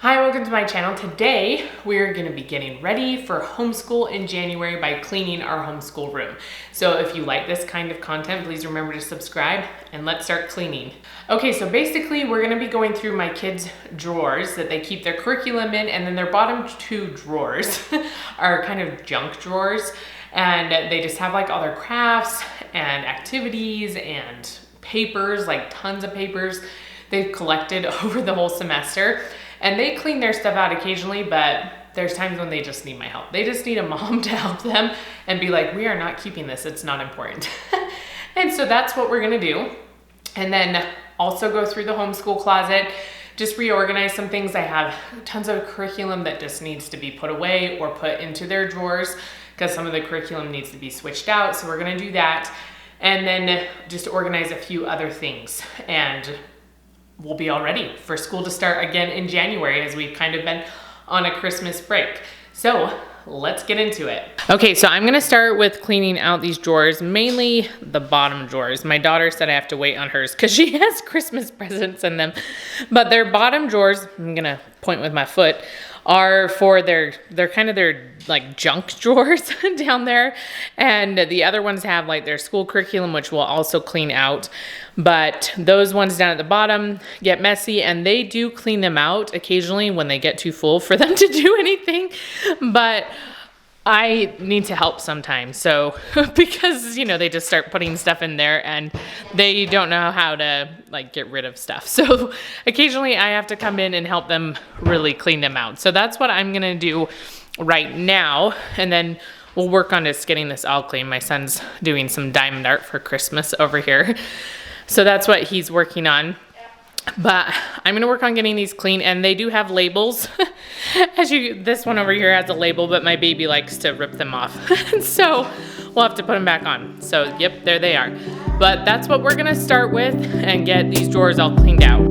Hi, welcome to my channel. Today, we're gonna be getting ready for homeschool in January by cleaning our homeschool room. So if you like this kind of content, please remember to subscribe and let's start cleaning. Okay, so basically we're gonna be going through my kids' drawers that they keep their curriculum in, and then their bottom two drawers are kind of junk drawers, and they just have like all their crafts and activities and papers, like tons of papers they've collected over the whole semester. And they clean their stuff out occasionally, but there's times when they just need my help. They just need a mom to help them and be like, we are not keeping this, it's not important. And so that's what we're gonna do. And then also go through the homeschool closet, just reorganize some things. I have tons of curriculum that just needs to be put away or put into their drawers because some of the curriculum needs to be switched out. So we're gonna do that. And then just organize a few other things, and we'll be all ready for school to start again in January, as we've kind of been on a Christmas break. So let's get into it. Okay, so I'm gonna start with cleaning out these drawers, mainly the bottom drawers. My daughter said I have to wait on hers because she has Christmas presents in them. But their bottom drawers, I'm gonna point with my foot, are for they're kind of their like junk drawers down there. And the other ones have like their school curriculum, which we'll also clean out. But those ones down at the bottom get messy, and they do clean them out occasionally when they get too full for them to do anything. But I need to help sometimes. So because, you know, they just start putting stuff in there and they don't know how to like get rid of stuff. So occasionally I have to come in and help them really clean them out. So that's what I'm gonna do right now. And then we'll work on just getting this all clean. My son's doing some diamond art for Christmas over here. So that's what he's working on. But I'm gonna work on getting these clean, and they do have labels. This one over here has a label, but my baby likes to rip them off. So we'll have to put them back on. So yep, there they are. But that's what we're gonna start with and get these drawers all cleaned out.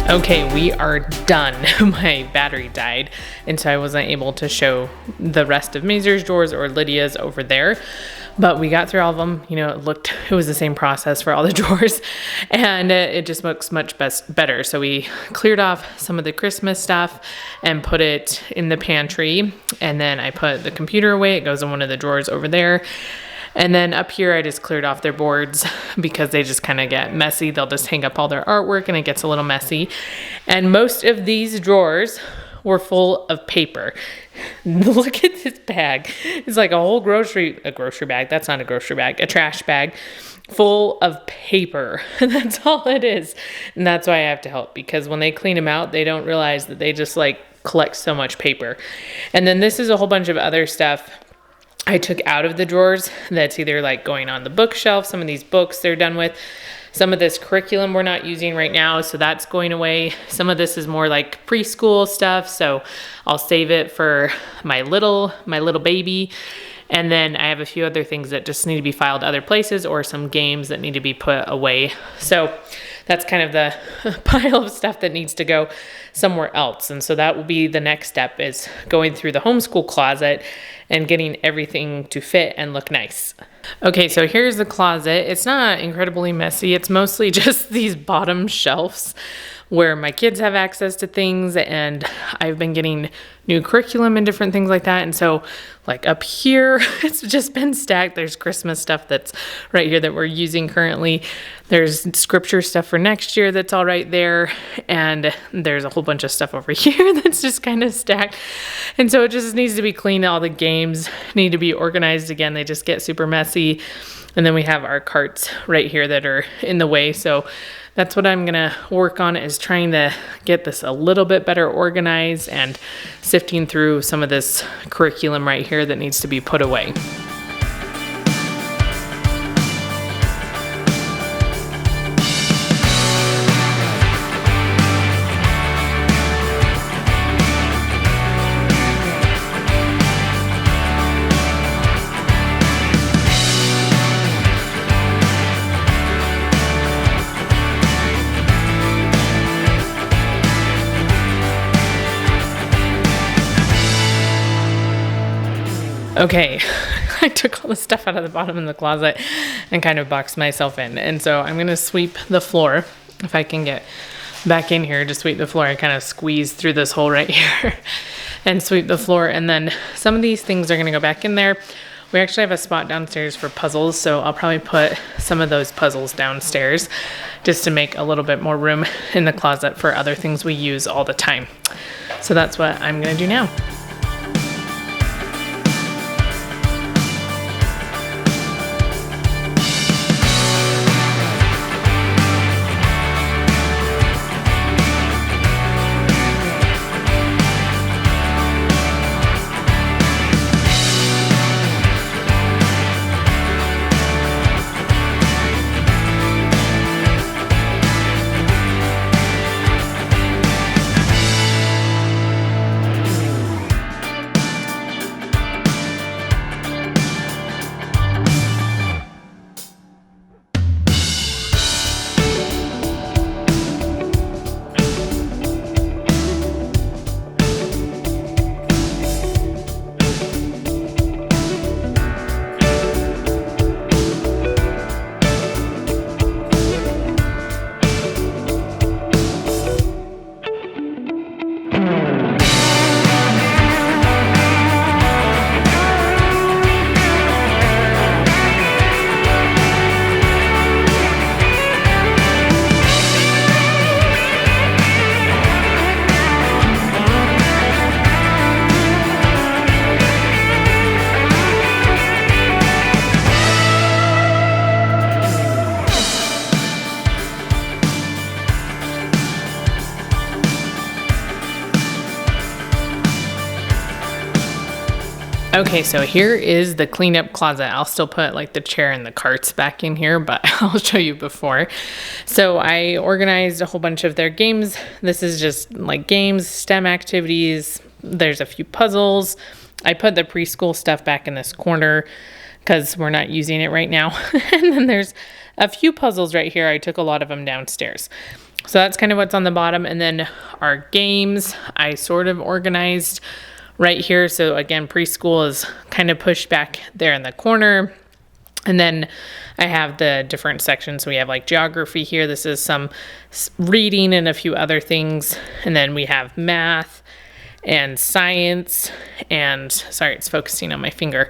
Okay, we are done. My battery died, and so I wasn't able to show the rest of Mazer's drawers or Lydia's over there. But we got through all of them. You know, it was the same process for all the drawers, and it just looks much better. So we cleared off some of the Christmas stuff and put it in the pantry, and then I put the computer away. It goes in one of the drawers over there. And then up here, I just cleared off their boards because they just kind of get messy. They'll just hang up all their artwork and it gets a little messy. And most of these drawers were full of paper. Look at this bag. It's like a whole grocery bag. That's not a grocery bag, a trash bag full of paper. That's all it is. And that's why I have to help, because when they clean them out, they don't realize that they just like collect so much paper. And then this is a whole bunch of other stuff I took out of the drawers that's either like going on the bookshelf. Some of these books they're done with. Some of this curriculum we're not using right now, so that's going away. Some of this is more like preschool stuff, so I'll save it for my little baby. And then I have a few other things that just need to be filed other places, or some games that need to be put away. So that's kind of the pile of stuff that needs to go somewhere else. And so that will be the next step, is going through the homeschool closet and getting everything to fit and look nice. Okay, so here's the closet. It's not incredibly messy. It's mostly just these bottom shelves where my kids have access to things, and I've been getting new curriculum and different things like that. And so like up here, it's just been stacked. There's Christmas stuff that's right here that we're using currently. There's scripture stuff for next year that's all right there. And there's a whole bunch of stuff over here that's just kind of stacked. And so it just needs to be clean. All the games need to be organized again. They just get super messy. And then we have our carts right here that are in the way. So that's what I'm gonna work on, is trying to get this a little bit better organized and sifting through some of this curriculum right here that needs to be put away. Okay, I took all the stuff out of the bottom of the closet and kind of boxed myself in. And so I'm going to sweep the floor. If I can get back in here to sweep the floor, I kind of squeezed through this hole right here and sweep the floor. And then some of these things are going to go back in there. We actually have a spot downstairs for puzzles, so I'll probably put some of those puzzles downstairs just to make a little bit more room in the closet for other things we use all the time. So that's what I'm going to do now. Okay, so here is the cleanup closet. I'll still put like the chair and the carts back in here, but I'll show you before. So I organized a whole bunch of their games. This is just like games, STEM activities. There's a few puzzles. I put the preschool stuff back in this corner because we're not using it right now. And then there's a few puzzles right here. I took a lot of them downstairs. So that's kind of what's on the bottom. And then our games, I sort of organized right here. So again, preschool is kind of pushed back there in the corner. And then I have the different sections. We have like geography here. This is some reading and a few other things. And then we have math and science and, sorry, it's focusing on my finger.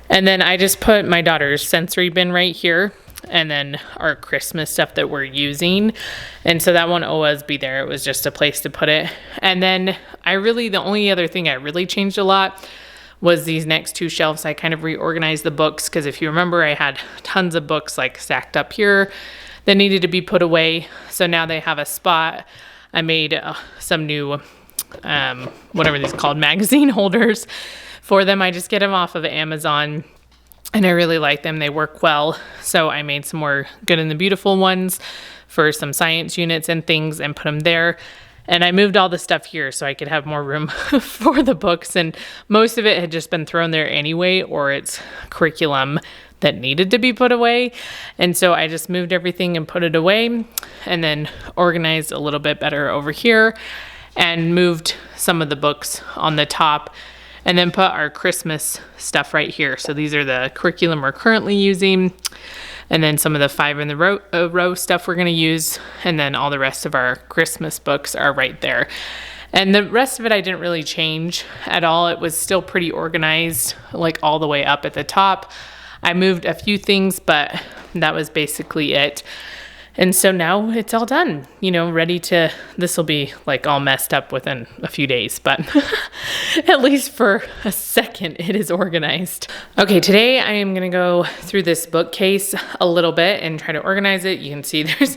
And then I just put my daughter's sensory bin right here. and then our Christmas stuff that we're using. And so that won't always be there. It was just a place to put it. And then the only other thing I really changed a lot was these next two shelves. I kind of reorganized the books because if you remember, I had tons of books like stacked up here that needed to be put away. So now they have a spot. I made some new, whatever these called, magazine holders for them. I just get them off of Amazon and I really like them. They work well. So I made some more Good and the Beautiful ones for some science units and things and put them there. And I moved all the stuff here so I could have more room for the books. And most of it had just been thrown there anyway, or it's curriculum that needed to be put away. And so I just moved everything and put it away, and then organized a little bit better over here and moved some of the books on the top, and then put our Christmas stuff right here. So these are the curriculum we're currently using, and then some of the 5 in the row stuff we're going to use, and then all the rest of our Christmas books are right there. And the rest of it I didn't really change at all. It was still pretty organized, like all the way up at the top. I moved a few things, but that was basically it. And so now it's all done, this will be like all messed up within a few days, but at least for a second, it is organized. Okay, today I am gonna go through this bookcase a little bit and try to organize it. You can see there's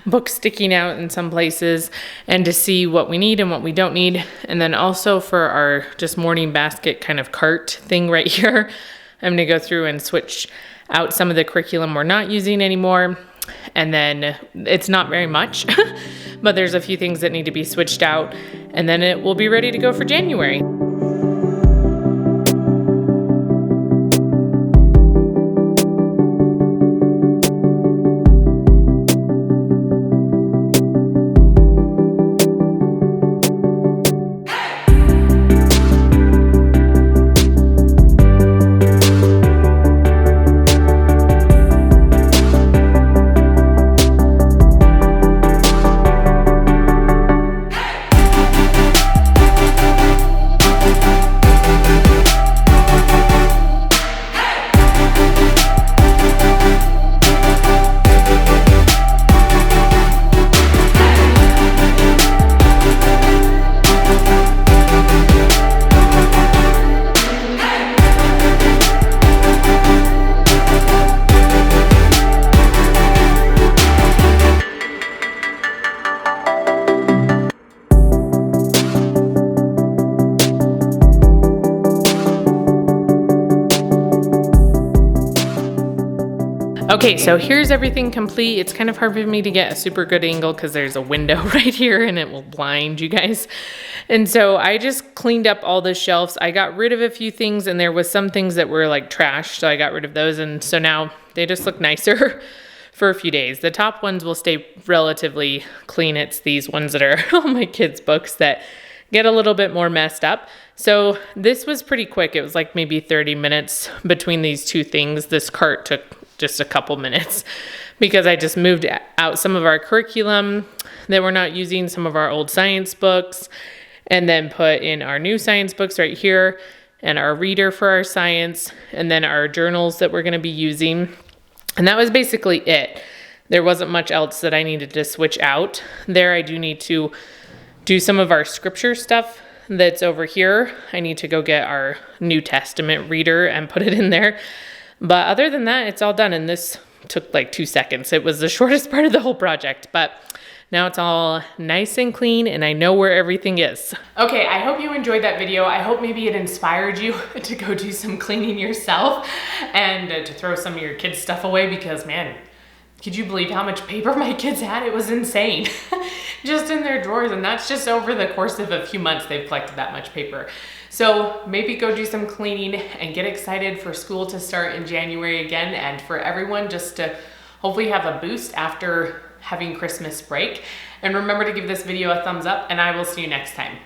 books sticking out in some places, and to see what we need and what we don't need. And then also for our just morning basket kind of cart thing right here, I'm gonna go through and switch out some of the curriculum we're not using anymore. And then it's not very much, but there's a few things that need to be switched out, and then it will be ready to go for January. Okay, so here's everything complete. It's kind of hard for me to get a super good angle because there's a window right here and it will blind you guys. And so I just cleaned up all the shelves. I got rid of a few things, and there was some things that were like trash, so I got rid of those. And so now they just look nicer for a few days. The top ones will stay relatively clean. It's these ones that are all my kids' books that get a little bit more messed up. So this was pretty quick. It was like maybe 30 minutes between these two things. This cart took just a couple minutes because I just moved out some of our curriculum that we're not using, some of our old science books, and then put in our new science books right here, and our reader for our science, and then our journals that we're going to be using. And that was basically it. There wasn't much else that I needed to switch out. There I do need to do some of our scripture stuff that's over here. I need to go get our New Testament reader and put it in there. But other than that, it's all done. And this took like 2 seconds. It was the shortest part of the whole project, but now it's all nice and clean and I know where everything is. Okay, I hope you enjoyed that video. I hope maybe it inspired you to go do some cleaning yourself and to throw some of your kids' stuff away, because man, could you believe how much paper my kids had? It was insane. Just in their drawers, and that's just over the course of a few months they've collected that much paper. So maybe go do some cleaning and get excited for school to start in January again, and for everyone just to hopefully have a boost after having Christmas break. And remember to give this video a thumbs up, and I will see you next time.